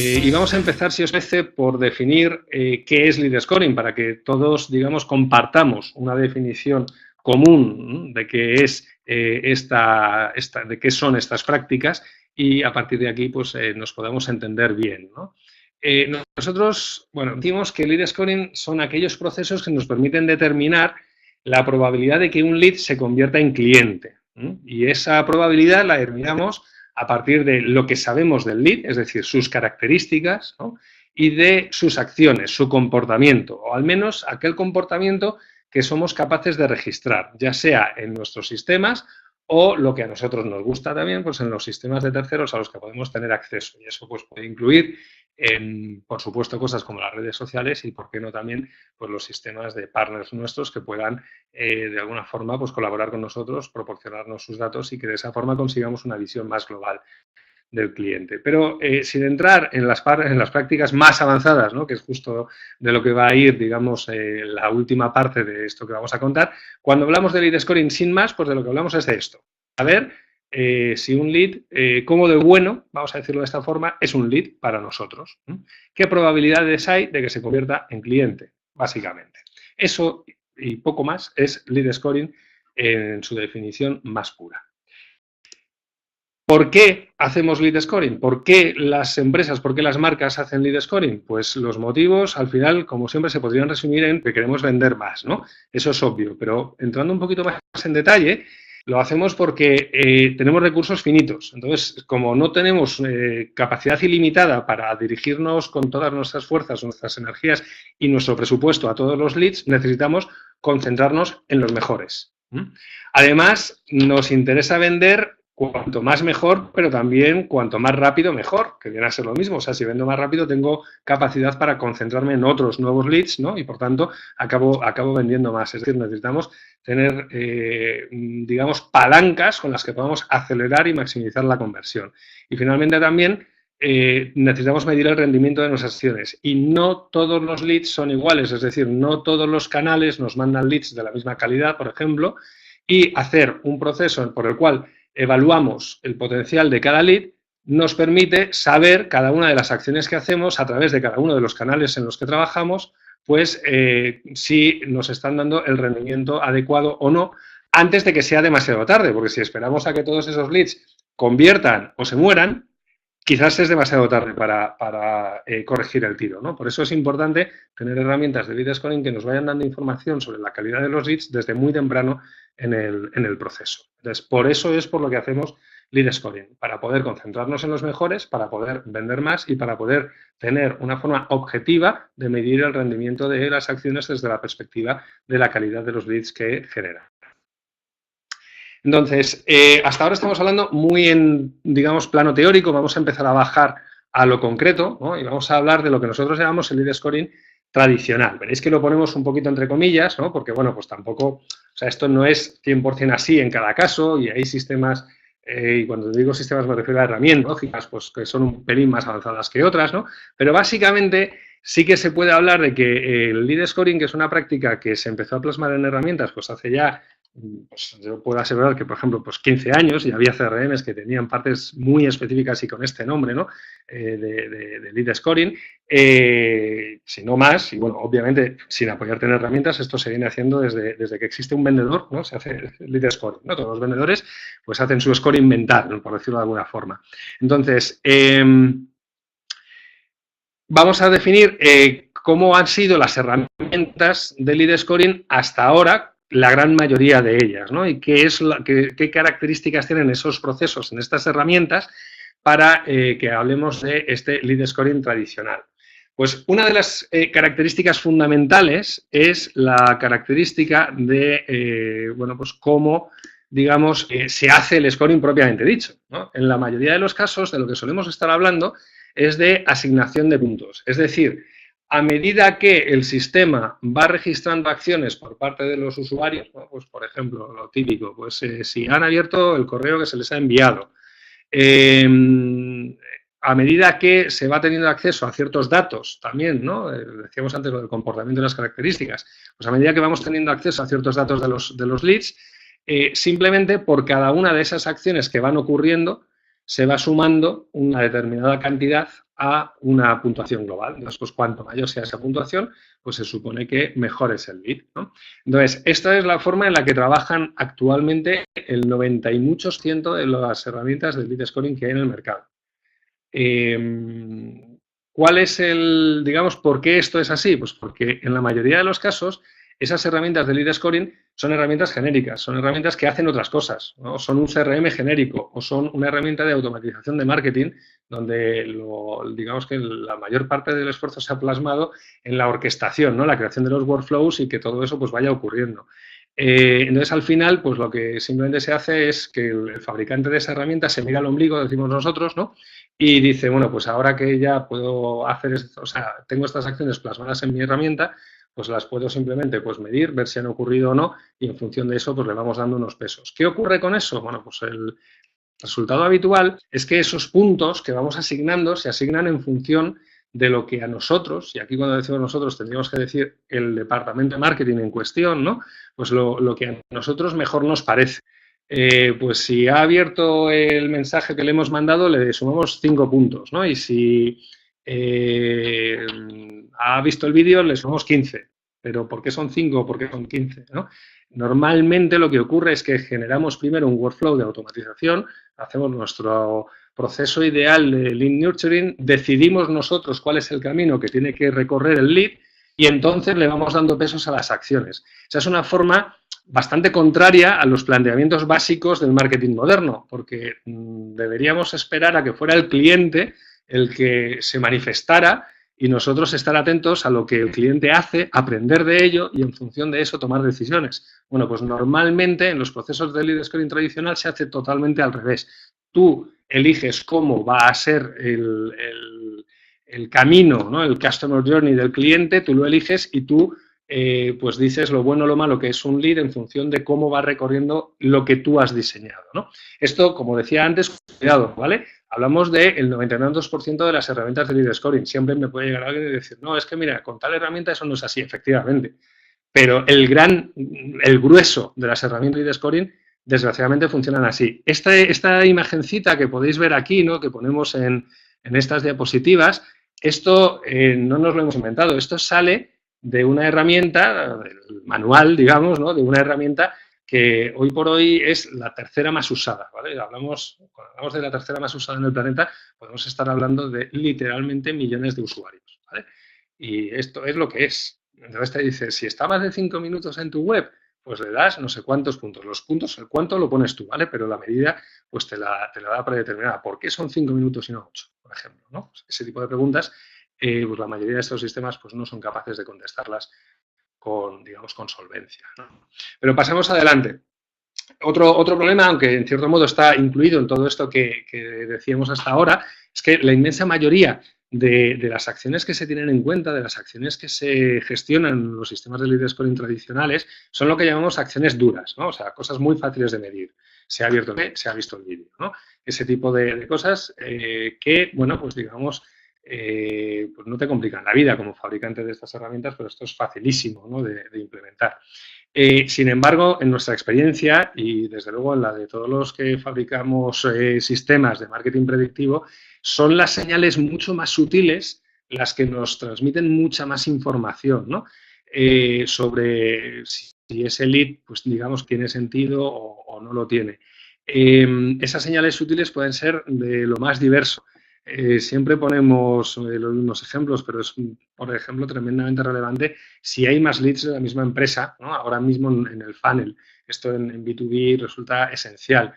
Y vamos a empezar, si os parece, por definir qué es lead scoring, para que todos, digamos, compartamos una definición común de qué es de qué son estas prácticas y a partir de aquí pues, nos podamos entender bien, ¿no? Nosotros, bueno, decimos que lead scoring son aquellos procesos que nos permiten determinar la probabilidad de que un lead se convierta en cliente. Y esa probabilidad la determinamos a partir de lo que sabemos del lead, es decir, sus características, ¿no? Y de sus acciones, su comportamiento, o al menos aquel comportamiento que somos capaces de registrar, ya sea en nuestros sistemas o lo que a nosotros nos gusta también, pues en los sistemas de terceros a los que podemos tener acceso. Y eso pues puede incluir, por supuesto, cosas como las redes sociales y, por qué no, también pues, los sistemas de partners nuestros que puedan, de alguna forma, pues colaborar con nosotros, proporcionarnos sus datos y que de esa forma consigamos una visión más global del cliente. Pero sin entrar en las prácticas más avanzadas, ¿no? Que es justo de lo que va a ir, digamos, la última parte de esto que vamos a contar, cuando hablamos de lead scoring sin más, pues de lo que hablamos es de esto. A ver si un lead, como de bueno, vamos a decirlo de esta forma, es un lead para nosotros. ¿Qué probabilidades hay de que se convierta en cliente? Básicamente. Eso y poco más es lead scoring en su definición más pura. ¿Por qué hacemos lead scoring? ¿Por qué las empresas, por qué las marcas hacen lead scoring? Pues los motivos, al final, como siempre, se podrían resumir en que queremos vender más, ¿no? Eso es obvio, pero entrando un poquito más en detalle, lo hacemos porque tenemos recursos finitos. Entonces, como no tenemos capacidad ilimitada para dirigirnos con todas nuestras fuerzas, nuestras energías y nuestro presupuesto a todos los leads, necesitamos concentrarnos en los mejores. Además, nos interesa vender cuanto más mejor, pero también cuanto más rápido mejor, que viene a ser lo mismo. O sea, si vendo más rápido tengo capacidad para concentrarme en otros nuevos leads, ¿no? Y por tanto acabo vendiendo más. Es decir, necesitamos tener, digamos, palancas con las que podamos acelerar y maximizar la conversión. Y finalmente también necesitamos medir el rendimiento de nuestras acciones. Y no todos los leads son iguales, es decir, no todos los canales nos mandan leads de la misma calidad, por ejemplo, y hacer un proceso por el cual evaluamos el potencial de cada lead nos permite saber cada una de las acciones que hacemos a través de cada uno de los canales en los que trabajamos, pues si nos están dando el rendimiento adecuado o no, antes de que sea demasiado tarde, porque si esperamos a que todos esos leads conviertan o se mueran, quizás es demasiado tarde para corregir el tiro, ¿no? Por eso es importante tener herramientas de lead scoring que nos vayan dando información sobre la calidad de los leads desde muy temprano en el proceso. Entonces, por eso es por lo que hacemos lead scoring, para poder concentrarnos en los mejores, para poder vender más y para poder tener una forma objetiva de medir el rendimiento de las acciones desde la perspectiva de la calidad de los leads que generan. Entonces, hasta ahora estamos hablando muy en, digamos, plano teórico. Vamos a empezar a bajar a lo concreto, ¿no? Y vamos a hablar de lo que nosotros llamamos el lead scoring tradicional. Veréis que lo ponemos un poquito entre comillas, ¿no? Porque, bueno, pues tampoco, o sea, esto no es 100% así en cada caso y hay sistemas, y cuando digo sistemas me refiero a herramientas lógicas, pues que son un pelín más avanzadas que otras, ¿no? Pero básicamente sí que se puede hablar de que el lead scoring, que es una práctica que se empezó a plasmar en herramientas, pues hace ya, pues yo puedo asegurar que, por ejemplo, pues 15 años y había CRMs que tenían partes muy específicas y con este nombre, ¿no? De lead scoring, si no más, y bueno, obviamente sin apoyarte en herramientas, esto se viene haciendo desde que existe un vendedor, ¿no? Se hace lead scoring, ¿no? Todos los vendedores pues hacen su scoring mental, ¿no? Por decirlo de alguna forma. Entonces, vamos a definir cómo han sido las herramientas de lead scoring hasta ahora, la gran mayoría de ellas, ¿no? Y qué características tienen esos procesos en estas herramientas para que hablemos de este lead scoring tradicional. Pues una de las características fundamentales es la característica de, bueno, pues cómo, digamos, se hace el scoring propiamente dicho, ¿no? En la mayoría de los casos, de lo que solemos estar hablando es de asignación de puntos. Es decir, a medida que el sistema va registrando acciones por parte de los usuarios, ¿no? Pues por ejemplo, lo típico, pues si han abierto el correo que se les ha enviado, a medida que se va teniendo acceso a ciertos datos también, ¿no? Decíamos antes lo del comportamiento y las características, pues a medida que vamos teniendo acceso a ciertos datos de los leads, simplemente por cada una de esas acciones que van ocurriendo, se va sumando una determinada cantidad a una puntuación global. Entonces, pues cuanto mayor sea esa puntuación, pues se supone que mejor es el lead, ¿no? Entonces, esta es la forma en la que trabajan actualmente el 90 y muchos ciento de las herramientas de lead scoring que hay en el mercado. ¿Cuál es el, digamos, por qué esto es así? Pues porque en la mayoría de los casos esas herramientas de lead scoring son herramientas genéricas, son herramientas que hacen otras cosas, ¿no? Son un CRM genérico o son una herramienta de automatización de marketing donde digamos que la mayor parte del esfuerzo se ha plasmado en la orquestación, ¿no? La creación de los workflows y que todo eso pues vaya ocurriendo. Entonces, al final, pues lo que simplemente se hace es que el fabricante de esa herramienta se mira al ombligo, decimos nosotros, ¿no? Y dice, bueno, pues ahora que ya puedo hacer esto, o sea, tengo estas acciones plasmadas en mi herramienta, pues las puedo simplemente pues medir, ver si han ocurrido o no, y en función de eso, pues le vamos dando unos pesos. ¿Qué ocurre con eso? Bueno, pues el resultado habitual es que esos puntos que vamos asignando se asignan en función de lo que a nosotros, y aquí cuando decimos nosotros tendríamos que decir el departamento de marketing en cuestión, ¿no? Pues lo que a nosotros mejor nos parece. Pues si ha abierto el mensaje que le hemos mandado, le sumamos 5 puntos, ¿no? Y si ha visto el vídeo, le sumamos 15. Pero ¿por qué son 5 o por qué son 15? ¿No? Normalmente lo que ocurre es que generamos primero un workflow de automatización, hacemos nuestro proceso ideal de lead nurturing, decidimos nosotros cuál es el camino que tiene que recorrer el lead y entonces le vamos dando pesos a las acciones. Esa es una forma bastante contraria a los planteamientos básicos del marketing moderno, porque deberíamos esperar a que fuera el cliente el que se manifestara y nosotros estar atentos a lo que el cliente hace, aprender de ello y en función de eso tomar decisiones. Bueno, pues normalmente en los procesos de lead scoring tradicional se hace totalmente al revés. Tú eliges cómo va a ser el camino, ¿no? El customer journey del cliente, tú lo eliges y tú pues dices lo bueno o lo malo que es un lead en función de cómo va recorriendo lo que tú has diseñado, ¿no? Esto, como decía antes, cuidado, ¿vale? Hablamos del 99% de las herramientas de lead scoring. Siempre me puede llegar alguien y decir, no, es que mira, con tal herramienta eso no es así, efectivamente. Pero el grueso de las herramientas de lead scoring, desgraciadamente, funcionan así. Esta imagencita que podéis ver aquí, ¿no? Que ponemos en estas diapositivas, esto no nos lo hemos inventado, esto sale de una herramienta, del manual, digamos, ¿no? De una herramienta que hoy por hoy es la tercera más usada, ¿vale? Cuando hablamos de la tercera más usada en el planeta, podemos estar hablando de literalmente millones de usuarios, ¿vale? Y esto es lo que es. Entonces te dice, si está más de 5 minutos en tu web, pues le das no sé cuántos puntos. Los puntos, el cuánto lo pones tú, ¿vale? Pero la medida, pues te la da predeterminada. ¿Por qué son 5 minutos y no 8, por ejemplo? ¿No? Pues ese tipo de preguntas, pues la mayoría de estos sistemas pues no son capaces de contestarlas con, digamos, con solvencia, ¿no? Pero pasemos adelante. Otro problema, aunque en cierto modo está incluido en todo esto que decíamos hasta ahora, es que la inmensa mayoría de las acciones que se tienen en cuenta, de las acciones que se gestionan en los sistemas de lead scoring tradicionales, son lo que llamamos acciones duras, ¿no? O sea, cosas muy fáciles de medir. Se ha abierto, se ha visto el vídeo, ¿no? Ese tipo de cosas que, bueno, pues digamos, pues no te complican la vida como fabricante de estas herramientas, pero esto es facilísimo, ¿no? de implementar. Sin embargo, en nuestra experiencia y desde luego en la de todos los que fabricamos sistemas de marketing predictivo, son las señales mucho más sutiles las que nos transmiten mucha más información, ¿no? Sobre si ese lead, pues digamos, tiene sentido o no lo tiene. Esas señales sutiles pueden ser de lo más diverso. Siempre ponemos los mismos ejemplos, pero es, por ejemplo, tremendamente relevante si hay más leads de la misma empresa, ¿no? Ahora mismo en el funnel. Esto en B2B resulta esencial.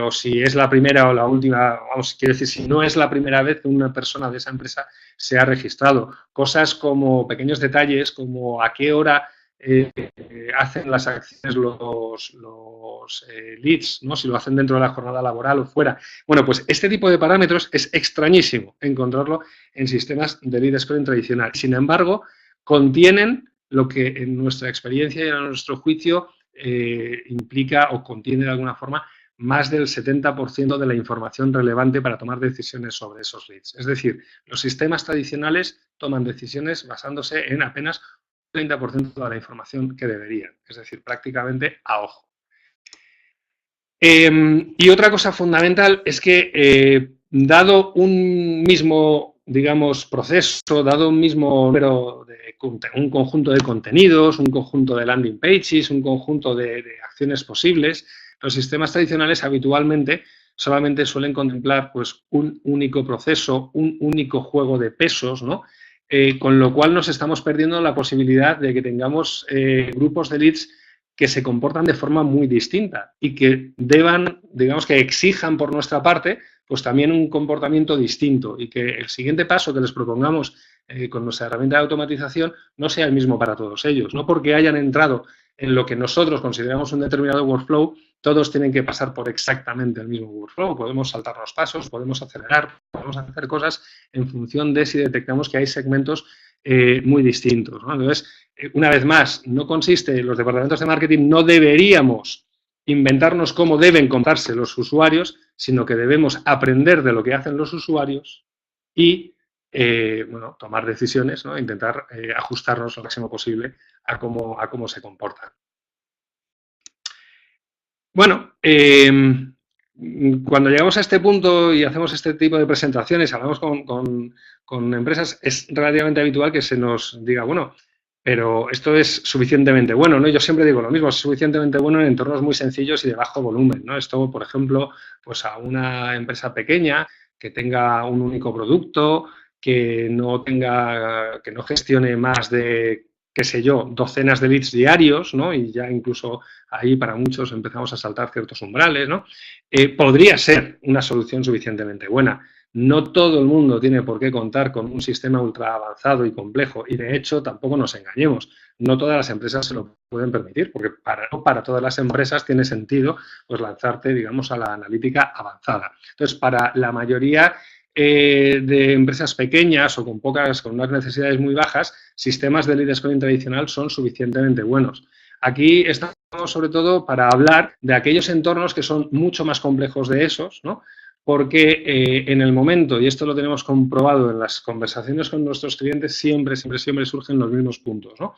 O si es la primera o la última, vamos, quiero decir, si no es la primera vez que una persona de esa empresa se ha registrado. Cosas como pequeños detalles, como a qué hora hacen las acciones los leads, ¿no? Si lo hacen dentro de la jornada laboral o fuera. Bueno, pues este tipo de parámetros es extrañísimo encontrarlo en sistemas de lead scoring tradicional. Sin embargo, contienen lo que en nuestra experiencia y en nuestro juicio implica o contiene de alguna forma más del 70% de la información relevante para tomar decisiones sobre esos leads. Es decir, los sistemas tradicionales toman decisiones basándose en apenas 30% de la información que deberían, es decir, prácticamente a ojo. Y otra cosa fundamental es que, dado un mismo, digamos, proceso, dado un mismo número un conjunto de contenidos, un conjunto de landing pages, un conjunto de acciones posibles, los sistemas tradicionales habitualmente solamente suelen contemplar pues, un único proceso, un único juego de pesos, ¿no? Con lo cual nos estamos perdiendo la posibilidad de que tengamos grupos de leads que se comportan de forma muy distinta y que deban, digamos, que exijan por nuestra parte, pues también un comportamiento distinto y que el siguiente paso que les propongamos con nuestra herramienta de automatización no sea el mismo para todos ellos. No porque hayan entrado en lo que nosotros consideramos un determinado workflow, todos tienen que pasar por exactamente el mismo workflow. Podemos saltarnos pasos, podemos acelerar, podemos hacer cosas en función de si detectamos que hay segmentos muy distintos, ¿no? Entonces, una vez más, no consiste, los departamentos de marketing no deberíamos inventarnos cómo deben comprarse los usuarios, sino que debemos aprender de lo que hacen los usuarios y bueno, tomar decisiones, ¿no? Intentar ajustarnos lo máximo posible a cómo se comportan. Bueno, cuando llegamos a este punto y hacemos este tipo de presentaciones, hablamos con empresas, es relativamente habitual que se nos diga, bueno, pero esto es suficientemente bueno, ¿no? Yo siempre digo lo mismo, es suficientemente bueno en entornos muy sencillos y de bajo volumen, ¿no? Esto, por ejemplo, pues a una empresa pequeña que tenga un único producto, que no gestione más de, qué sé yo, docenas de leads diarios, ¿no? Y ya incluso ahí para muchos empezamos a saltar ciertos umbrales, ¿no? Podría ser una solución suficientemente buena. No todo el mundo tiene por qué contar con un sistema ultra avanzado y complejo y, de hecho, tampoco nos engañemos. No todas las empresas se lo pueden permitir porque no para todas las empresas tiene sentido pues, lanzarte, digamos, a la analítica avanzada. Entonces, para la mayoría de empresas pequeñas o con unas necesidades muy bajas, sistemas de lead scoring tradicional son suficientemente buenos. Aquí estamos sobre todo para hablar de aquellos entornos que son mucho más complejos de esos, ¿no? Porque en el momento, y esto lo tenemos comprobado en las conversaciones con nuestros clientes, siempre surgen los mismos puntos, ¿no?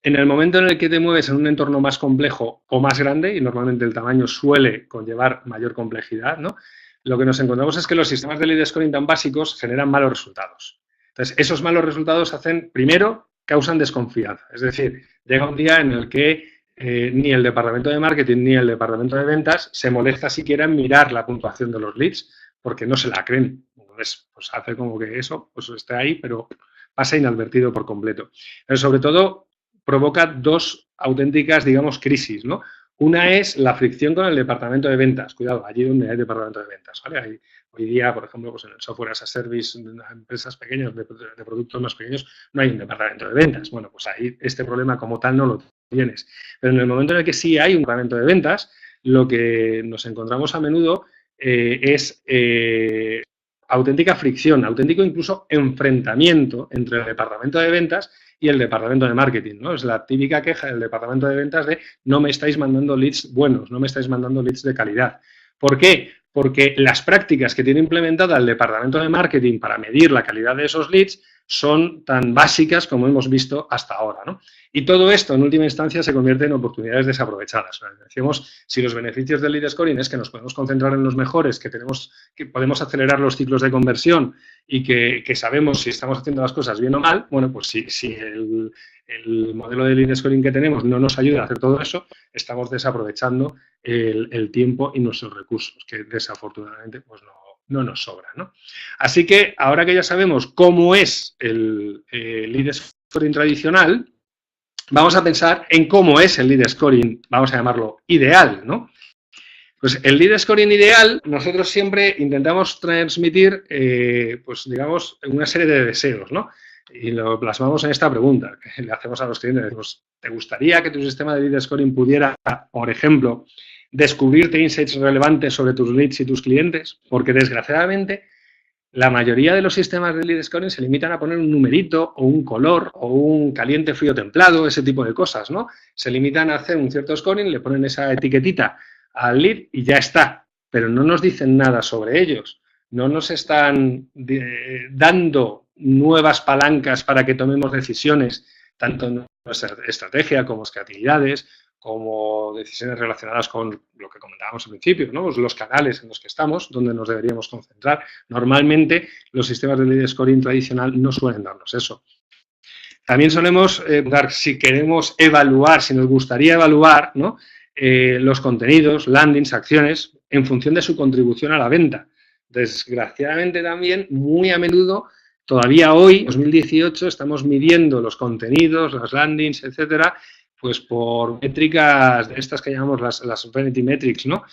En el momento en el que te mueves en un entorno más complejo o más grande, y normalmente el tamaño suele conllevar mayor complejidad, ¿no? Lo que nos encontramos es que los sistemas de lead scoring tan básicos generan malos resultados. Entonces, esos malos resultados primero, causan desconfianza. Es decir, llega un día en el que ni el departamento de marketing ni el departamento de ventas se molesta siquiera en mirar la puntuación de los leads porque no se la creen. Entonces, pues hace como que eso pues esté ahí, pero pasa inadvertido por completo. Pero sobre todo, provoca dos auténticas, digamos, crisis, ¿no? Una es la fricción con el departamento de ventas. Cuidado, allí donde hay departamento de ventas, ¿vale? Hoy día, por ejemplo, pues en el software as a service, en empresas pequeñas, de productos más pequeños, no hay un departamento de ventas. Bueno, pues ahí este problema como tal no lo tienes. Pero en el momento en el que sí hay un departamento de ventas, lo que nos encontramos a menudo es auténtica fricción, auténtico incluso enfrentamiento entre el departamento de ventas y el departamento de marketing, ¿no? Es la típica queja del departamento de ventas de no me estáis mandando leads buenos, no me estáis mandando leads de calidad. ¿Por qué? Porque las prácticas que tiene implementada el departamento de marketing para medir la calidad de esos leads son tan básicas como hemos visto hasta ahora, ¿no? Y todo esto, en última instancia, se convierte en oportunidades desaprovechadas. Decimos, si los beneficios del lead scoring es que nos podemos concentrar en los mejores, que podemos acelerar los ciclos de conversión y que sabemos si estamos haciendo las cosas bien o mal, bueno, pues si el modelo de lead scoring que tenemos no nos ayuda a hacer todo eso, estamos desaprovechando el tiempo y nuestros recursos, que desafortunadamente pues no nos sobra, ¿no? Así que ahora que ya sabemos cómo es el lead scoring tradicional, vamos a pensar en cómo es el lead scoring, vamos a llamarlo ideal, ¿no? Pues el lead scoring ideal, nosotros siempre intentamos transmitir, pues digamos, una serie de deseos, ¿no? Y lo plasmamos en esta pregunta que le hacemos a los clientes. Pues, ¿te gustaría que tu sistema de lead scoring pudiera, por ejemplo, descubrirte insights relevantes sobre tus leads y tus clientes? Porque, desgraciadamente, la mayoría de los sistemas de lead scoring se limitan a poner un numerito o un color o un caliente, frío, templado, ese tipo de cosas, ¿no? Se limitan a hacer un cierto scoring, le ponen esa etiquetita al lead y ya está. Pero no nos dicen nada sobre ellos. No nos están dando nuevas palancas para que tomemos decisiones, tanto en nuestra estrategia como creatividades, como decisiones relacionadas con lo que comentaba hablábamos al principio, ¿no? Pues los canales en los que estamos, donde nos deberíamos concentrar. Normalmente los sistemas de lead scoring tradicional no suelen darnos eso. También solemos dar, si queremos evaluar, si nos gustaría evaluar, ¿no? Los contenidos, landings, acciones, en función de su contribución a la venta. Desgraciadamente también, muy a menudo, todavía hoy, 2018, estamos midiendo los contenidos, las landings, etcétera, pues por métricas de estas que llamamos las Vanity Metrics, ¿no?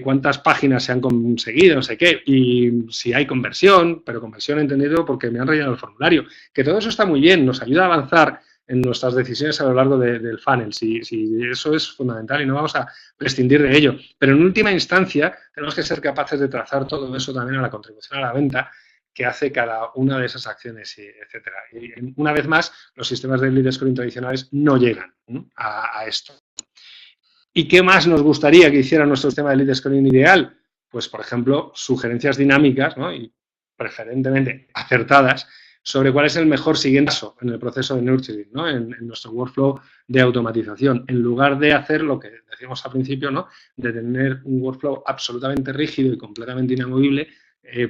Cuántas páginas se han conseguido, no sé qué, y si hay conversión, pero conversión entendido porque me han rellenado el formulario, que todo eso está muy bien, nos ayuda a avanzar en nuestras decisiones a lo largo del funnel, si eso es fundamental y no vamos a prescindir de ello, pero en última instancia tenemos que ser capaces de trazar todo eso también a la contribución a la venta que hace cada una de esas acciones, etcétera. Y una vez más, los sistemas de lead scoring tradicionales no llegan a esto. ¿Y qué más nos gustaría que hiciera nuestro sistema de lead scoring ideal? Pues, por ejemplo, sugerencias dinámicas, ¿no? Y preferentemente acertadas sobre cuál es el mejor siguiente paso en el proceso de nurturing, ¿no? En nuestro workflow de automatización, en lugar de hacer lo que decíamos al principio, ¿no? De tener un workflow absolutamente rígido y completamente inamovible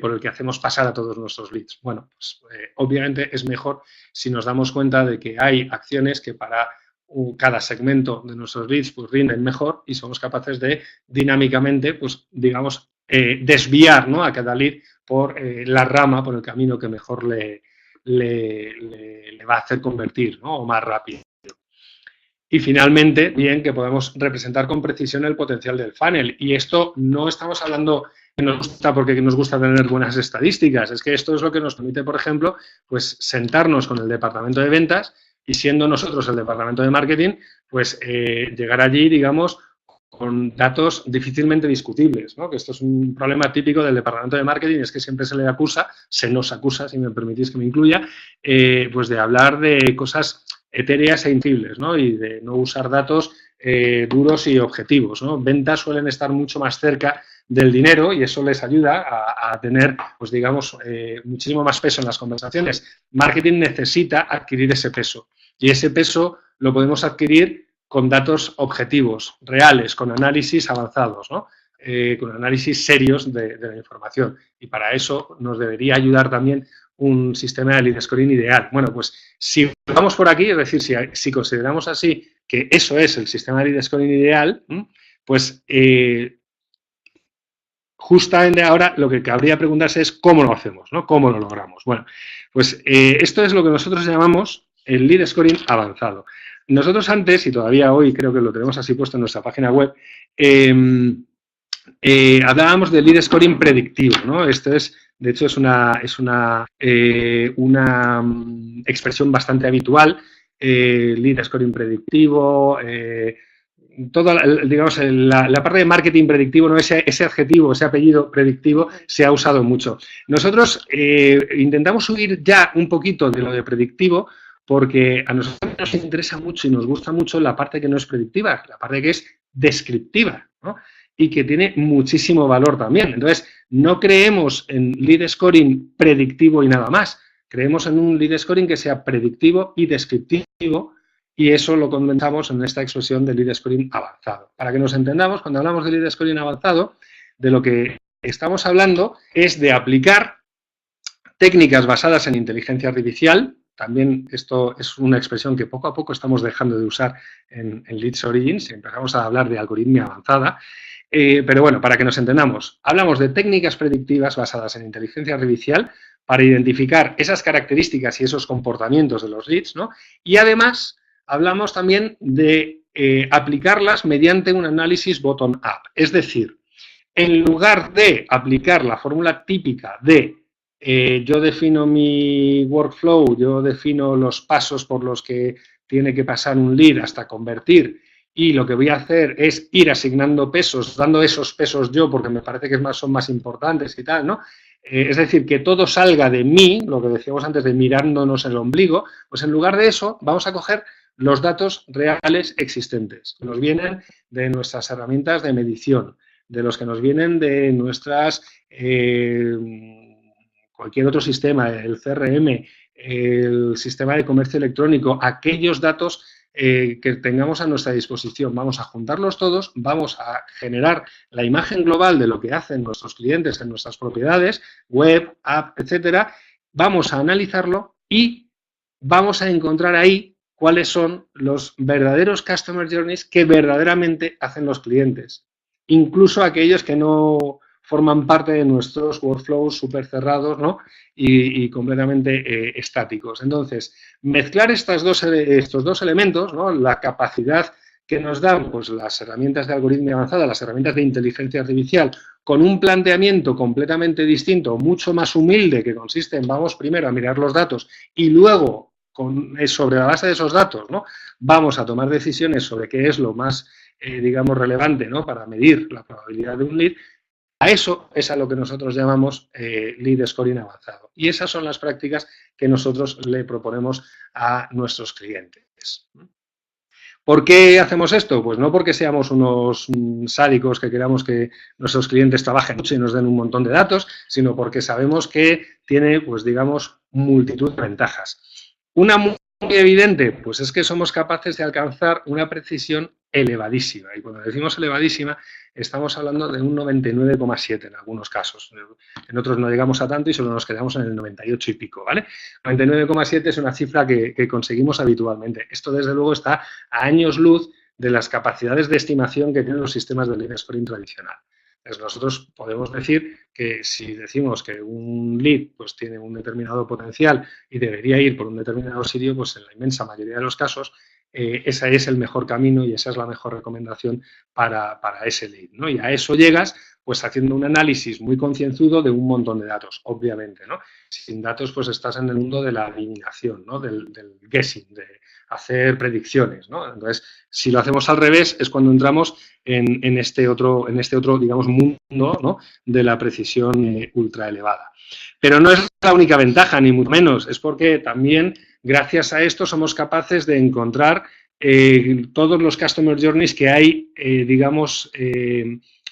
por el que hacemos pasar a todos nuestros leads. Bueno, pues obviamente es mejor si nos damos cuenta de que hay acciones que para cada segmento de nuestros leads pues rinden mejor y somos capaces de dinámicamente, pues digamos, desviar, ¿no? A cada lead por la rama, por el camino que mejor le va a hacer convertir, ¿no? O más rápido. Y finalmente, bien, que podemos representar con precisión el potencial del funnel. Y esto no estamos hablando que nos gusta porque nos gusta tener buenas estadísticas. Es que esto es lo que nos permite, por ejemplo, pues sentarnos con el departamento de ventas y siendo nosotros el departamento de marketing, pues llegar allí, digamos, con datos difícilmente discutibles, ¿no? Que esto es un problema típico del departamento de marketing, es que siempre se le acusa, se nos acusa, si me permitís que me incluya, pues de hablar de cosas etéreas e intangibles, ¿no? Y de no usar datos duros y objetivos, ¿no? Ventas suelen estar mucho más cerca del dinero y eso les ayuda a tener, pues digamos, muchísimo más peso en las conversaciones. Marketing necesita adquirir ese peso y ese peso lo podemos adquirir con datos objetivos, reales, con análisis avanzados, ¿no? Con análisis serios de la información. Y para eso nos debería ayudar también un sistema de lead scoring ideal. Bueno, pues si vamos por aquí, es decir, si consideramos así que eso es el sistema de lead scoring ideal, pues justamente ahora lo que cabría preguntarse es cómo lo hacemos, ¿no? ¿Cómo lo logramos? Bueno, pues esto es lo que nosotros llamamos el lead scoring avanzado. Nosotros antes, y todavía hoy creo que lo tenemos así puesto en nuestra página web, hablábamos de lead scoring predictivo, ¿no? Esto es, de hecho, es una expresión bastante habitual, lead scoring predictivo, toda, digamos, la parte de marketing predictivo, ¿no? Ese adjetivo, ese apellido predictivo se ha usado mucho. Nosotros intentamos huir ya un poquito de lo de predictivo porque a nosotros nos interesa mucho y nos gusta mucho la parte que no es predictiva, la parte que es descriptiva, ¿no? Y que tiene muchísimo valor también. Entonces, no creemos en lead scoring predictivo y nada más. Creemos en un lead scoring que sea predictivo y descriptivo y eso lo condensamos en esta expresión de lead scoring avanzado. Para que nos entendamos, cuando hablamos de lead scoring avanzado, de lo que estamos hablando es de aplicar técnicas basadas en inteligencia artificial. También esto es una expresión que poco a poco estamos dejando de usar en Leads Origins, empezamos a hablar de algoritmia avanzada, pero bueno, para que nos entendamos, hablamos de técnicas predictivas basadas en inteligencia artificial para identificar esas características y esos comportamientos de los leads, ¿no? Y además hablamos también de aplicarlas mediante un análisis bottom-up, es decir, en lugar de aplicar la fórmula típica de yo defino mi workflow, yo defino los pasos por los que tiene que pasar un lead hasta convertir y lo que voy a hacer es ir asignando pesos, dando esos pesos yo porque me parece que son más importantes y tal, ¿no? Es decir, que todo salga de mí, lo que decíamos antes de mirándonos el ombligo, pues en lugar de eso vamos a coger los datos reales existentes, que nos vienen de nuestras herramientas de medición, de los que nos vienen de nuestras... cualquier otro sistema, el CRM, el sistema de comercio electrónico, aquellos datos que tengamos a nuestra disposición. Vamos a juntarlos todos, vamos a generar la imagen global de lo que hacen nuestros clientes en nuestras propiedades, web, app, etcétera. Vamos a analizarlo y vamos a encontrar ahí cuáles son los verdaderos Customer Journeys que verdaderamente hacen los clientes. Incluso aquellos que no forman parte de nuestros workflows súper cerrados, ¿no? y completamente estáticos. Entonces, mezclar estos dos elementos, ¿no? La capacidad que nos dan pues, las herramientas de algoritmo avanzada, las herramientas de inteligencia artificial, con un planteamiento completamente distinto, mucho más humilde, que consiste en vamos primero a mirar los datos y luego, sobre la base de esos datos, ¿no? Vamos a tomar decisiones sobre qué es lo más, digamos, relevante, ¿no? Para medir la probabilidad de un lead. A eso es a lo que nosotros llamamos lead scoring avanzado. Y esas son las prácticas que nosotros le proponemos a nuestros clientes. ¿Por qué hacemos esto? Pues no porque seamos unos sádicos que queramos que nuestros clientes trabajen mucho y nos den un montón de datos, sino porque sabemos que tiene, pues digamos, multitud de ventajas. Una muy evidente, pues es que somos capaces de alcanzar una precisión elevadísima. Y cuando decimos elevadísima, estamos hablando de un 99,7 en algunos casos. En otros no llegamos a tanto y solo nos quedamos en el 98 y pico, ¿vale? 99,7 es una cifra que conseguimos habitualmente. Esto, desde luego, está a años luz de las capacidades de estimación que tienen los sistemas de lead scoring tradicional. Entonces, nosotros podemos decir que si decimos que un lead pues, tiene un determinado potencial y debería ir por un determinado sitio, pues en la inmensa mayoría de los casos ese es el mejor camino y esa es la mejor recomendación para ese lead, ¿no? Y a eso llegas pues haciendo un análisis muy concienzudo de un montón de datos, obviamente, ¿no? Sin datos pues estás en el mundo de la adivinación, ¿no? Del guessing, de hacer predicciones, ¿no? Entonces, si lo hacemos al revés es cuando entramos en este otro, digamos, mundo, ¿no? De la precisión ultra elevada. Pero no es la única ventaja, ni mucho menos, es porque también gracias a esto somos capaces de encontrar todos los Customer Journeys que hay, digamos,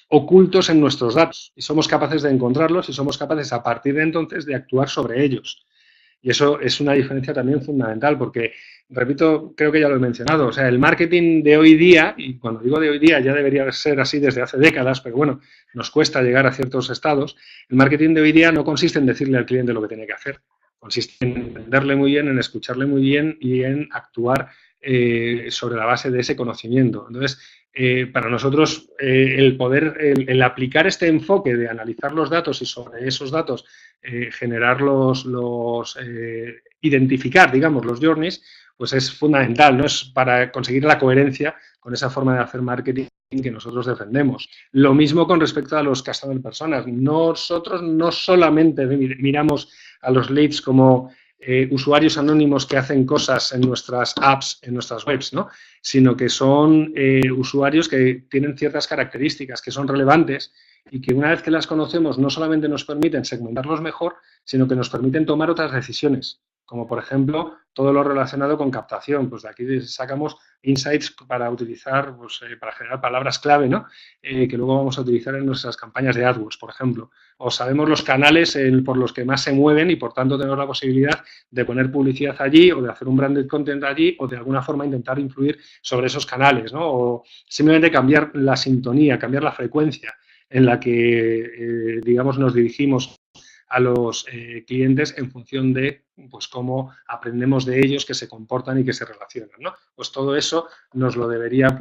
ocultos en nuestros datos. Y somos capaces de encontrarlos y somos capaces a partir de entonces de actuar sobre ellos. Y eso es una diferencia también fundamental porque, repito, creo que ya lo he mencionado, o sea, el marketing de hoy día, y cuando digo de hoy día ya debería ser así desde hace décadas, pero bueno, nos cuesta llegar a ciertos estados, el marketing de hoy día no consiste en decirle al cliente lo que tiene que hacer, consiste en entenderle muy bien, en escucharle muy bien y en actuar sobre la base de ese conocimiento. Entonces, para nosotros el aplicar este enfoque de analizar los datos y sobre esos datos generar identificar, digamos, los journeys, pues es fundamental, ¿no? Es para conseguir la coherencia con esa forma de hacer marketing que nosotros defendemos. Lo mismo con respecto a los customer personas. Nosotros no solamente miramos a los leads como usuarios anónimos que hacen cosas en nuestras apps, en nuestras webs, ¿no? Sino que son usuarios que tienen ciertas características que son relevantes y que una vez que las conocemos no solamente nos permiten segmentarlos mejor, sino que nos permiten tomar otras decisiones, como por ejemplo todo lo relacionado con captación. Pues de aquí sacamos insights para utilizar, pues, para generar palabras clave, ¿no? Que luego vamos a utilizar en nuestras campañas de AdWords, por ejemplo. O sabemos los canales por los que más se mueven y por tanto tenemos la posibilidad de poner publicidad allí o de hacer un branded content allí o de alguna forma intentar influir sobre esos canales, ¿no? O simplemente cambiar la sintonía, cambiar la frecuencia en la que, digamos, nos dirigimos a los clientes en función de pues, cómo aprendemos de ellos, que se comportan y que se relacionan, ¿no? Pues todo eso nos lo debería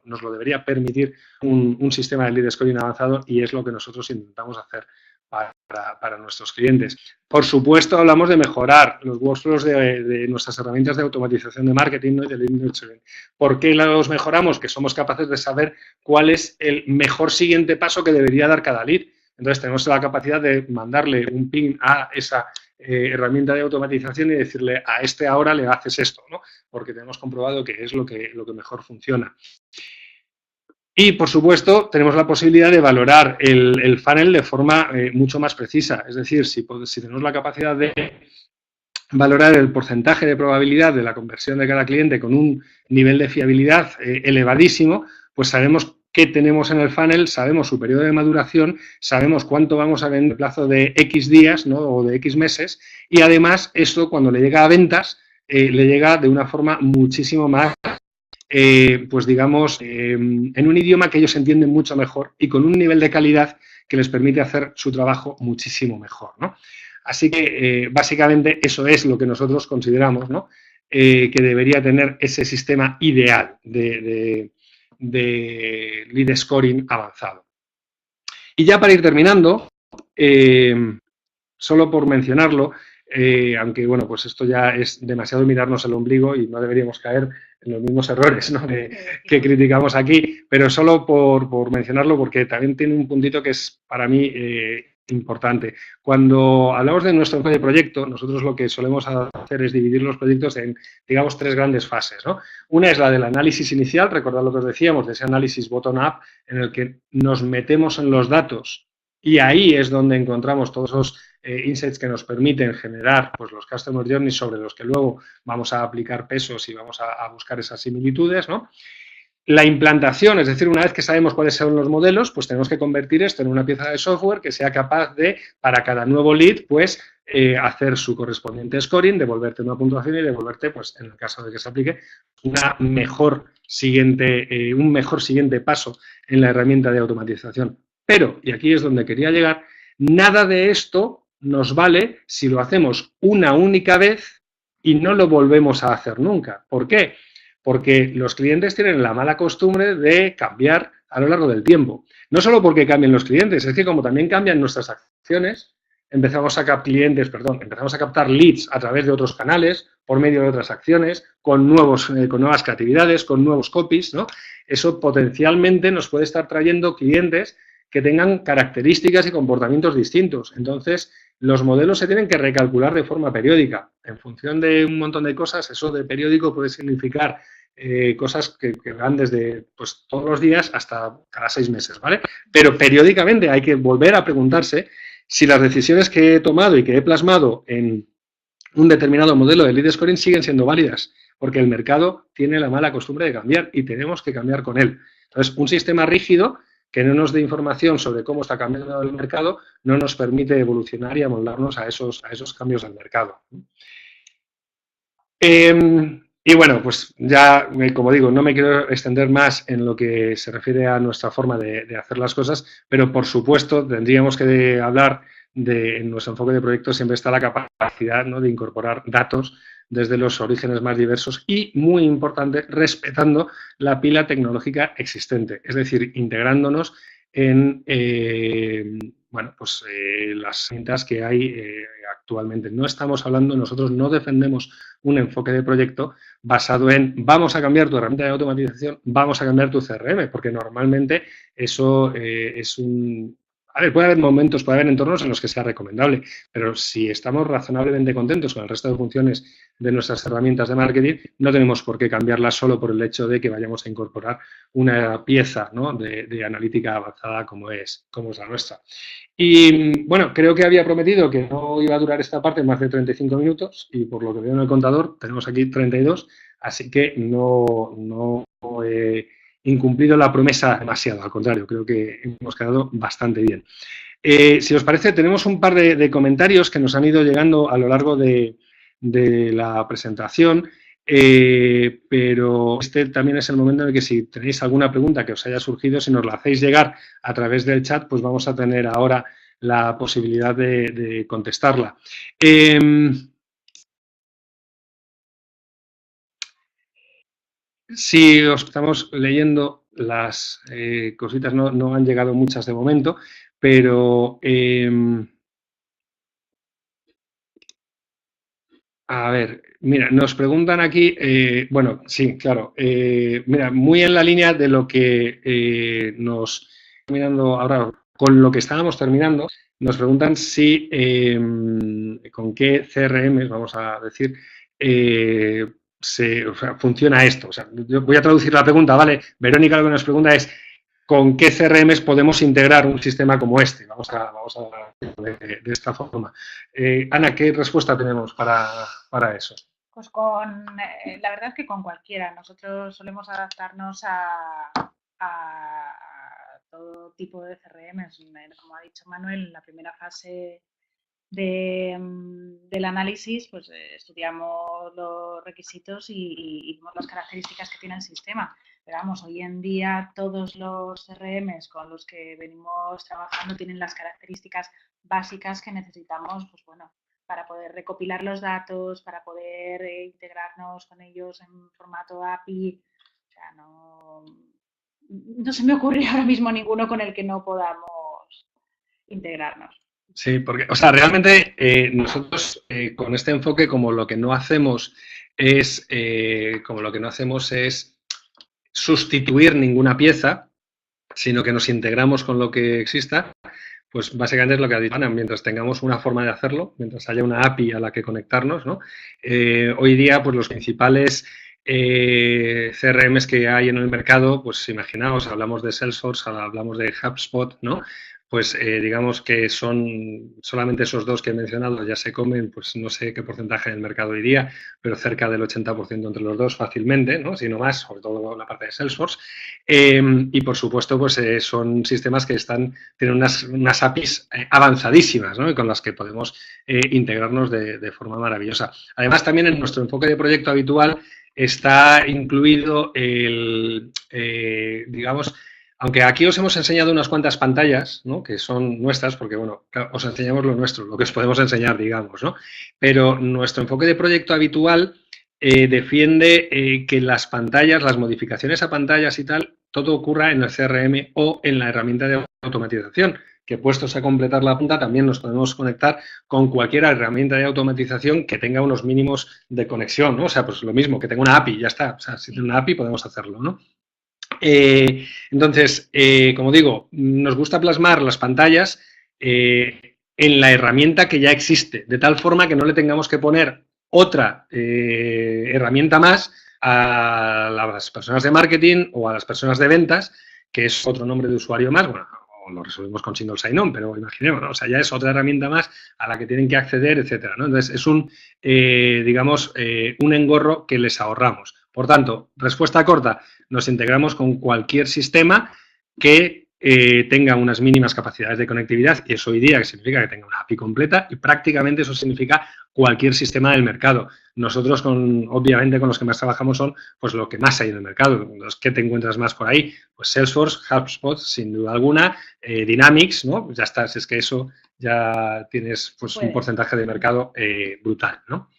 nos lo debería permitir un sistema de lead scoring avanzado y es lo que nosotros intentamos hacer para nuestros clientes. Por supuesto, hablamos de mejorar los workflows de nuestras herramientas de automatización de marketing, ¿no? Y de lead nurturing. ¿Por qué los mejoramos? Que somos capaces de saber cuál es el mejor siguiente paso que debería dar cada lead. Entonces, tenemos la capacidad de mandarle un ping a esa herramienta de automatización y decirle a este ahora le haces esto, ¿no? Porque tenemos comprobado que es lo que mejor funciona. Y, por supuesto, tenemos la posibilidad de valorar el funnel de forma mucho más precisa. Es decir, si tenemos la capacidad de valorar el porcentaje de probabilidad de la conversión de cada cliente con un nivel de fiabilidad elevadísimo, pues sabemos qué tenemos en el funnel, sabemos su periodo de maduración, sabemos cuánto vamos a vender en el plazo de X días, ¿no? O de X meses y además esto cuando le llega a ventas le llega de una forma muchísimo más, pues digamos, en un idioma que ellos entienden mucho mejor y con un nivel de calidad que les permite hacer su trabajo muchísimo mejor, ¿no? Así que, básicamente, eso es lo que nosotros consideramos, ¿no? Que debería tener ese sistema ideal de lead scoring avanzado. Y ya para ir terminando, solo por mencionarlo, aunque bueno, pues esto ya es demasiado mirarnos el ombligo y no deberíamos caer en los mismos errores, ¿no? que criticamos aquí, pero solo por mencionarlo, porque también tiene un puntito que es para mí importante. Cuando hablamos de nuestro enfoque de proyecto, nosotros lo que solemos hacer es dividir los proyectos en, digamos, tres grandes fases, ¿no? Una es la del análisis inicial, recordad lo que os decíamos, de ese análisis bottom-up, en el que nos metemos en los datos y ahí es donde encontramos todos esos insights que nos permiten generar pues, los customer journeys sobre los que luego vamos a aplicar pesos y vamos a buscar esas similitudes, ¿no? La implantación, es decir, una vez que sabemos cuáles son los modelos, pues tenemos que convertir esto en una pieza de software que sea capaz de, para cada nuevo lead, pues hacer su correspondiente scoring, devolverte una puntuación y devolverte, pues en el caso de que se aplique, una mejor siguiente, un mejor siguiente paso en la herramienta de automatización. Pero, y aquí es donde quería llegar, nada de esto nos vale si lo hacemos una única vez y no lo volvemos a hacer nunca. ¿Por qué? Porque los clientes tienen la mala costumbre de cambiar a lo largo del tiempo. No solo porque cambien los clientes, es que como también cambian nuestras acciones, empezamos a captar leads a través de otros canales, por medio de otras acciones, con nuevas creatividades, con nuevos copies, ¿no? Eso potencialmente nos puede estar trayendo clientes que tengan características y comportamientos distintos. Entonces, los modelos se tienen que recalcular de forma periódica. En función de un montón de cosas, eso de periódico puede significar cosas que van desde pues, todos los días hasta cada 6 meses, ¿vale? Pero periódicamente hay que volver a preguntarse si las decisiones que he tomado y que he plasmado en un determinado modelo de lead scoring siguen siendo válidas, porque el mercado tiene la mala costumbre de cambiar y tenemos que cambiar con él. Entonces, un sistema rígido que no nos dé información sobre cómo está cambiando el mercado no nos permite evolucionar y amoldarnos a esos cambios del mercado. Y bueno, pues ya, como digo, no me quiero extender más en lo que se refiere a nuestra forma de hacer las cosas, pero por supuesto tendríamos que hablar en nuestro enfoque de proyecto siempre está la capacidad, ¿no?, de incorporar datos desde los orígenes más diversos y, muy importante, respetando la pila tecnológica existente, es decir, integrándonos en bueno, pues, las herramientas que hay actualmente. No estamos hablando, nosotros no defendemos un enfoque de proyecto basado en vamos a cambiar tu herramienta de automatización, vamos a cambiar tu CRM, porque normalmente eso es un... A ver, puede haber momentos, puede haber entornos en los que sea recomendable, pero si estamos razonablemente contentos con el resto de funciones de nuestras herramientas de marketing, no tenemos por qué cambiarlas solo por el hecho de que vayamos a incorporar una pieza, ¿no?, de analítica avanzada como es la nuestra. Y bueno, creo que había prometido que no iba a durar esta parte más de 35 minutos y por lo que veo en el contador tenemos aquí 32, así que no he incumplido la promesa demasiado, al contrario, creo que hemos quedado bastante bien. Si os parece, tenemos un par de comentarios que nos han ido llegando a lo largo de la presentación, pero este también es el momento en el que si tenéis alguna pregunta que os haya surgido, si nos la hacéis llegar a través del chat, pues vamos a tener ahora la posibilidad de contestarla. Si os estamos leyendo las cositas, no han llegado muchas de momento, pero a ver, mira, nos preguntan aquí, bueno, sí, claro, mira, muy en la línea de lo que nos terminando ahora, con lo que estábamos terminando, nos preguntan si con qué CRM, vamos a decir, o sea, funciona esto. O sea, yo voy a traducir la pregunta, ¿vale? Verónica lo que nos pregunta es ¿con qué CRMs podemos integrar un sistema como este? Vamos a de esta forma. Ana, ¿qué respuesta tenemos para eso? Pues la verdad es que con cualquiera. Nosotros solemos adaptarnos a todo tipo de CRMs. Como ha dicho Manuel, en la primera fase del análisis, pues estudiamos los requisitos y vemos las características que tiene el sistema. Pero vamos, hoy en día todos los CRMs con los que venimos trabajando tienen las características básicas que necesitamos, pues bueno, para poder recopilar los datos, para poder integrarnos con ellos en formato API. O sea, no se me ocurre ahora mismo ninguno con el que no podamos integrarnos. Sí, porque, o sea, realmente nosotros con este enfoque, como lo que no hacemos es sustituir ninguna pieza, sino que nos integramos con lo que exista, pues básicamente es lo que ha dicho Ana, mientras tengamos una forma de hacerlo, mientras haya una API a la que conectarnos, ¿no? Hoy día, pues los principales CRMs que hay en el mercado, pues imaginaos, hablamos de Salesforce, hablamos de HubSpot, ¿no? Pues digamos que son solamente esos dos que he mencionado, ya se comen, pues no sé qué porcentaje del mercado hoy día, pero cerca del 80% entre los dos fácilmente, ¿no? Si no más, sobre todo la parte de Salesforce. Y por supuesto, pues son sistemas que tienen unas APIs avanzadísimas, ¿no? Y con las que podemos integrarnos de forma maravillosa. Además, también en nuestro enfoque de proyecto habitual está incluido digamos, aunque aquí os hemos enseñado unas cuantas pantallas, ¿no? Que son nuestras, porque, bueno, os enseñamos lo nuestro, lo que os podemos enseñar, digamos, ¿no? Pero nuestro enfoque de proyecto habitual defiende que las pantallas, las modificaciones a pantallas y tal, todo ocurra en el CRM o en la herramienta de automatización, que puestos a completar la punta también nos podemos conectar con cualquier herramienta de automatización que tenga unos mínimos de conexión, ¿no? O sea, pues lo mismo, que tenga una API, ya está. O sea, si tiene una API podemos hacerlo, ¿no? Entonces, como digo, nos gusta plasmar las pantallas en la herramienta que ya existe, de tal forma que no le tengamos que poner otra herramienta más a las personas de marketing o a las personas de ventas, que es otro nombre de usuario más, bueno, o lo resolvemos con single sign-on, pero imaginemos, ¿no? O sea, ya es otra herramienta más a la que tienen que acceder, etcétera, ¿no? Entonces, es digamos, un engorro que les ahorramos. Por tanto, respuesta corta, nos integramos con cualquier sistema que tenga unas mínimas capacidades de conectividad, y eso hoy día significa que tenga una API completa, y prácticamente eso significa cualquier sistema del mercado. Nosotros, obviamente, con los que más trabajamos son pues lo que más hay en el mercado. Los que te encuentras más por ahí, pues Salesforce, HubSpot, sin duda alguna, Dynamics, ¿no? Pues ya está, es que eso ya tienes pues un porcentaje de mercado brutal, ¿no?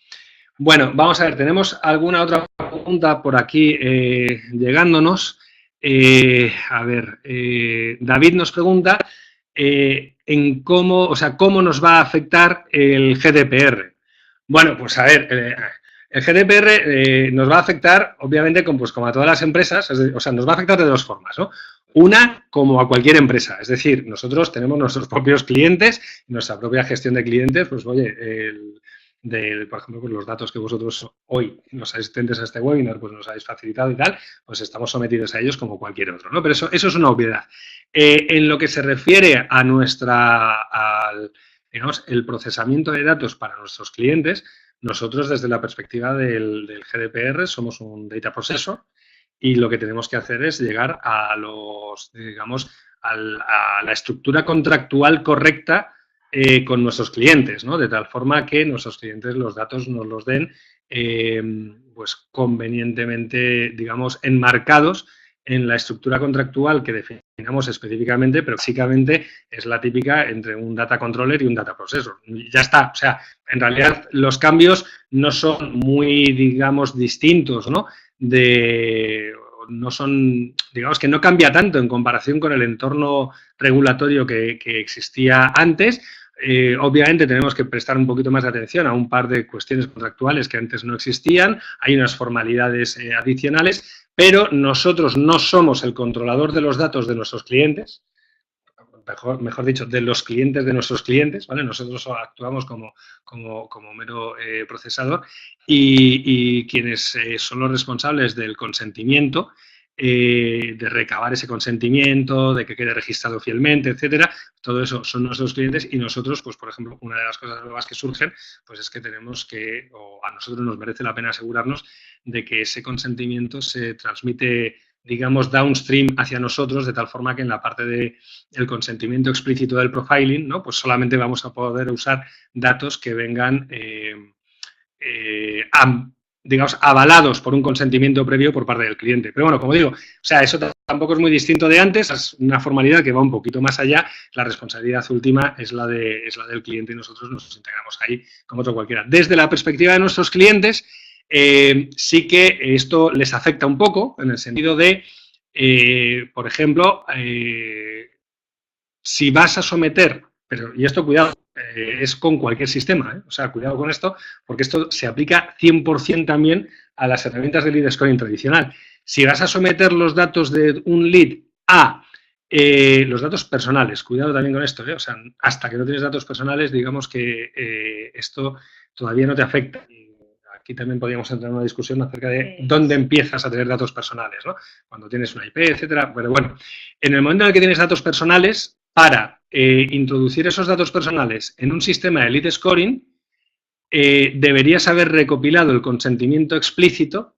Bueno, vamos a ver, tenemos alguna otra pregunta por aquí llegándonos. A ver, David nos pregunta en cómo, o sea, cómo nos va a afectar el GDPR. Bueno, pues a ver, el GDPR nos va a afectar, obviamente, pues, como a todas las empresas, o sea, nos va a afectar de dos formas, ¿no? Una, como a cualquier empresa, es decir, nosotros tenemos nuestros propios clientes, nuestra propia gestión de clientes, pues oye, por ejemplo, pues los datos que vosotros hoy, los asistentes a este webinar, pues nos habéis facilitado y tal, pues estamos sometidos a ellos como cualquier otro, ¿no? Pero eso es una obviedad. En lo que se refiere a digamos, el procesamiento de datos para nuestros clientes, nosotros desde la perspectiva del GDPR somos un data processor y lo que tenemos que hacer es llegar a digamos, a la estructura contractual correcta con nuestros clientes, ¿no? De tal forma que nuestros clientes los datos nos los den pues convenientemente, digamos, enmarcados en la estructura contractual que definamos específicamente, pero básicamente es la típica entre un data controller y un data processor. Y ya está. O sea, en realidad los cambios no son muy, digamos, distintos, ¿no? No son, digamos que no cambia tanto en comparación con el entorno regulatorio que existía antes. Obviamente tenemos que prestar un poquito más de atención a un par de cuestiones contractuales que antes no existían, hay unas formalidades adicionales, pero nosotros no somos el controlador de los datos de nuestros clientes, mejor dicho, de los clientes de nuestros clientes, ¿vale? Nosotros actuamos como mero procesador y quienes son los responsables del consentimiento, de recabar ese consentimiento, de que quede registrado fielmente, etcétera. Todo eso son nuestros clientes y nosotros, pues por ejemplo, una de las cosas nuevas que surgen, pues es que tenemos o a nosotros nos merece la pena asegurarnos de que ese consentimiento se transmite digamos, downstream hacia nosotros, de tal forma que en la parte del consentimiento explícito del profiling, ¿no? Pues solamente vamos a poder usar datos que vengan, digamos, avalados por un consentimiento previo por parte del cliente. Pero bueno, como digo, o sea, eso tampoco es muy distinto de antes, es una formalidad que va un poquito más allá. La responsabilidad última es la del cliente y nosotros nos integramos ahí como otro cualquiera. Desde la perspectiva de nuestros clientes, sí que esto les afecta un poco, en el sentido de, por ejemplo, si vas a someter, y esto cuidado, es con cualquier sistema, o sea, cuidado con esto, porque esto se aplica 100% también a las herramientas de lead scoring tradicional. Si vas a someter los datos de un lead a los datos personales, cuidado también con esto, o sea, hasta que no tienes datos personales, digamos que esto todavía no te afecta. Aquí también podríamos entrar en una discusión acerca de dónde empiezas a tener datos personales, ¿no? Cuando tienes una IP, etcétera. Pero bueno, en el momento en el que tienes datos personales, para introducir esos datos personales en un sistema de lead scoring, deberías haber recopilado el consentimiento explícito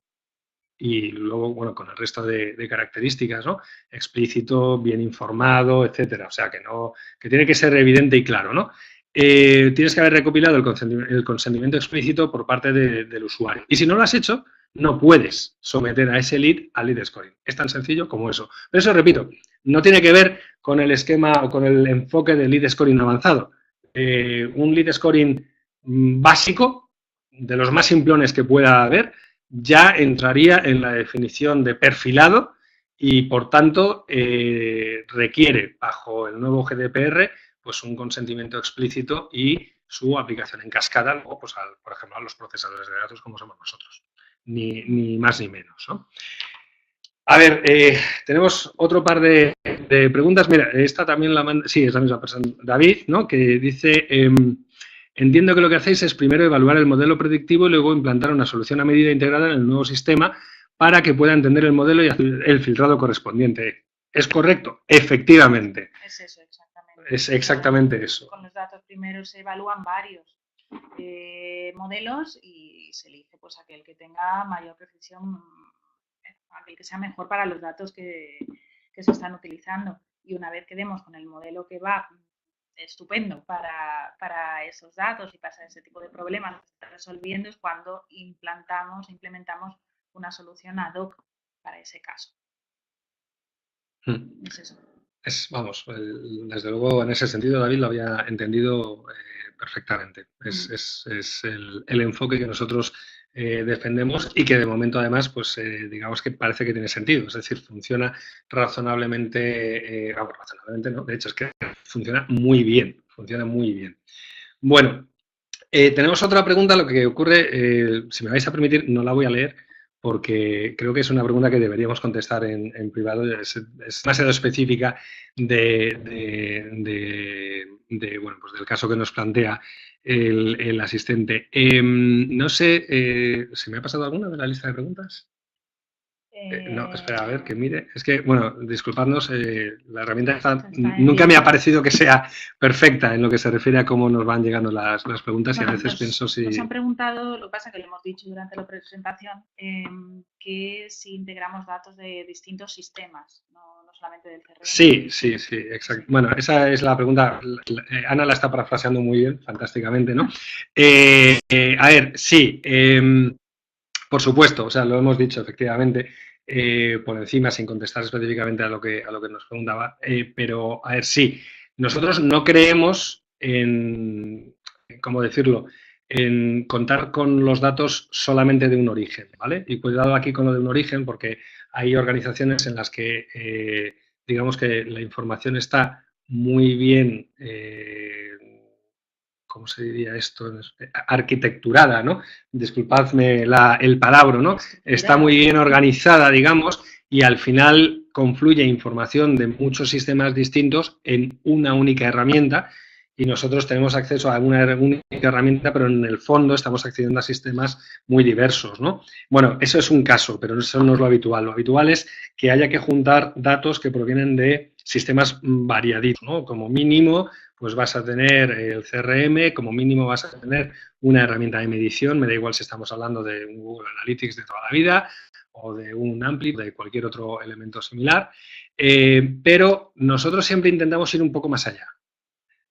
y luego, bueno, con el resto de características, ¿no? Explícito, bien informado, etcétera. O sea, que tiene que ser evidente y claro, ¿no? Tienes que haber recopilado el consentimiento explícito por parte del usuario. Y si no lo has hecho, no puedes someter a ese lead al lead scoring. Es tan sencillo como eso. Pero eso, repito, no tiene que ver con el esquema o con el enfoque del lead scoring avanzado. Un lead scoring básico, de los más simplones que pueda haber, ya entraría en la definición de perfilado y, por tanto, requiere, bajo el nuevo GDPR, pues un consentimiento explícito y su aplicación en cascada, luego, pues, por ejemplo, a los procesadores de datos como somos nosotros. Ni más ni menos, ¿no? A ver, tenemos otro par de preguntas. Mira, esta también la manda, sí, es la misma persona, David, ¿no? Que dice, entiendo que lo que hacéis es primero evaluar el modelo predictivo y luego implantar una solución a medida integrada en el nuevo sistema para que pueda entender el modelo y hacer el filtrado correspondiente. ¿Es correcto? Efectivamente. Es eso, exactamente. Es exactamente eso. Con los datos primero se evalúan varios modelos y se elige pues aquel que tenga mayor precisión, aquel que sea mejor para los datos que se están utilizando. Y una vez que demos con el modelo que va estupendo para esos datos y para ese tipo de problemas que se están resolviendo, es cuando implementamos una solución ad hoc para ese caso. Es eso. Vamos, desde luego en ese sentido David lo había entendido perfectamente. Es el enfoque que nosotros defendemos y que de momento además, pues digamos que parece que tiene sentido. Es decir, funciona razonablemente, razonablemente no, de hecho es que funciona muy bien, Bueno, tenemos otra pregunta. Lo que ocurre, si me vais a permitir, no la voy a leer, porque creo que es una pregunta que deberíamos contestar en privado. Es demasiado específica bueno, pues del caso que nos plantea el asistente. No sé, ¿se me ha pasado alguna de la lista de preguntas? No, espera, a ver, que mire. Es que, bueno, disculpadnos, la herramienta nunca me ha parecido que sea perfecta en lo que se refiere a cómo nos van llegando las preguntas, y a veces pienso si... Nos han preguntado, lo que pasa es que lo hemos dicho durante la presentación, que si integramos datos de distintos sistemas, no solamente del CRM. Sí, exacto. Bueno, esa es la pregunta. Ana la está parafraseando muy bien, fantásticamente, ¿no? A ver, sí, por supuesto, o sea, lo hemos dicho efectivamente por encima, sin contestar específicamente a lo que nos preguntaba, pero, a ver, sí, nosotros no creemos en, ¿cómo decirlo?, en contar con los datos solamente de un origen, ¿vale? Y cuidado aquí con lo de un origen, porque hay organizaciones en las que, digamos que la información está muy bien, ¿cómo se diría esto? Arquitecturada, ¿no? Disculpadme el palabra, ¿no? Está muy bien organizada, digamos, y al final confluye información de muchos sistemas distintos en una única herramienta, y nosotros tenemos acceso a una única herramienta, pero en el fondo estamos accediendo a sistemas muy diversos, ¿no? Bueno, eso es un caso, pero eso no es lo habitual. Lo habitual es que haya que juntar datos que provienen de sistemas variaditos, ¿no? Como mínimo, pues vas a tener el CRM, como mínimo vas a tener una herramienta de medición, me da igual si estamos hablando de un Google Analytics de toda la vida, o de un ampli, de cualquier otro elemento similar, pero nosotros siempre intentamos ir un poco más allá.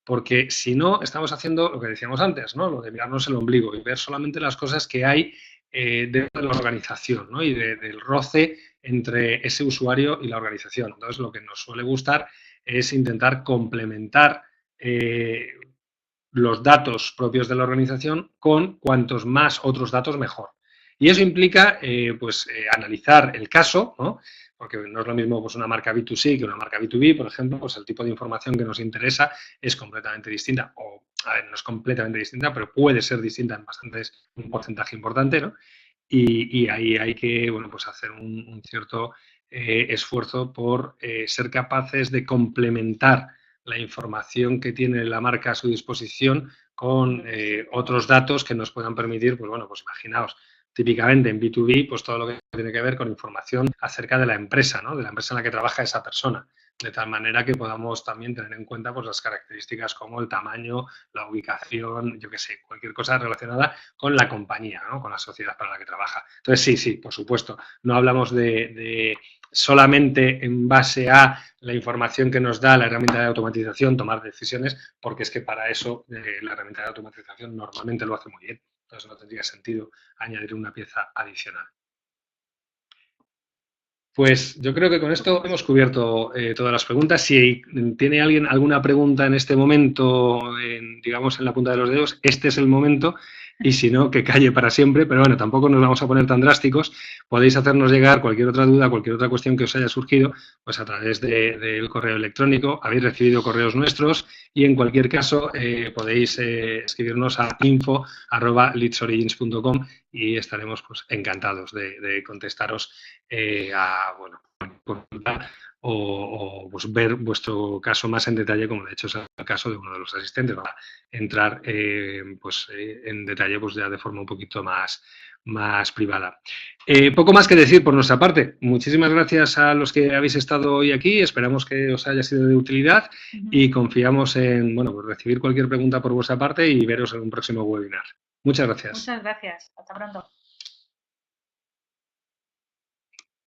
Porque si no, estamos haciendo lo que decíamos antes, ¿no? Lo de mirarnos el ombligo y ver solamente las cosas que hay dentro de la organización, ¿no? Y del roce entre ese usuario y la organización. Entonces, lo que nos suele gustar es intentar complementar los datos propios de la organización con cuantos más otros datos mejor. Y eso implica analizar el caso, ¿no? Porque no es lo mismo pues, una marca B2C que una marca B2B, por ejemplo, pues el tipo de información que nos interesa es completamente distinta, o a ver, no es completamente distinta, pero puede ser distinta en un porcentaje importante, ¿no? Y ahí hay que bueno, pues hacer un cierto esfuerzo por ser capaces de complementar la información que tiene la marca a su disposición con otros datos que nos puedan permitir, pues bueno, pues imaginaos, típicamente en B2B, pues todo lo que tiene que ver con información acerca de la empresa, ¿no? De la empresa en la que trabaja esa persona, de tal manera que podamos también tener en cuenta pues las características como el tamaño, la ubicación, yo qué sé, cualquier cosa relacionada con la compañía, ¿no? Con la sociedad para la que trabaja. Entonces, sí, por supuesto, no hablamos de solamente en base a la información que nos da la herramienta de automatización tomar decisiones, porque es que para eso la herramienta de automatización normalmente lo hace muy bien. Entonces no tendría sentido añadir una pieza adicional. Pues yo creo que con esto hemos cubierto todas las preguntas. Si tiene alguien alguna pregunta en este momento, digamos en la punta de los dedos, este es el momento. Y si no, que calle para siempre. Pero bueno, tampoco nos vamos a poner tan drásticos. Podéis hacernos llegar cualquier otra duda, cualquier otra cuestión que os haya surgido, pues a través del correo electrónico. Habéis recibido correos nuestros y en cualquier caso podéis escribirnos a info@leadsorigins.com y estaremos pues encantados de contestaros o pues ver vuestro caso más en detalle, como de hecho es el caso de uno de los asistentes, para entrar en detalle pues ya de forma un poquito más privada. Poco más que decir por nuestra parte. Muchísimas gracias a los que habéis estado hoy aquí. Esperamos que os haya sido de utilidad y confiamos en pues recibir cualquier pregunta por vuestra parte y veros en un próximo webinar. Muchas gracias. Muchas gracias. Hasta pronto.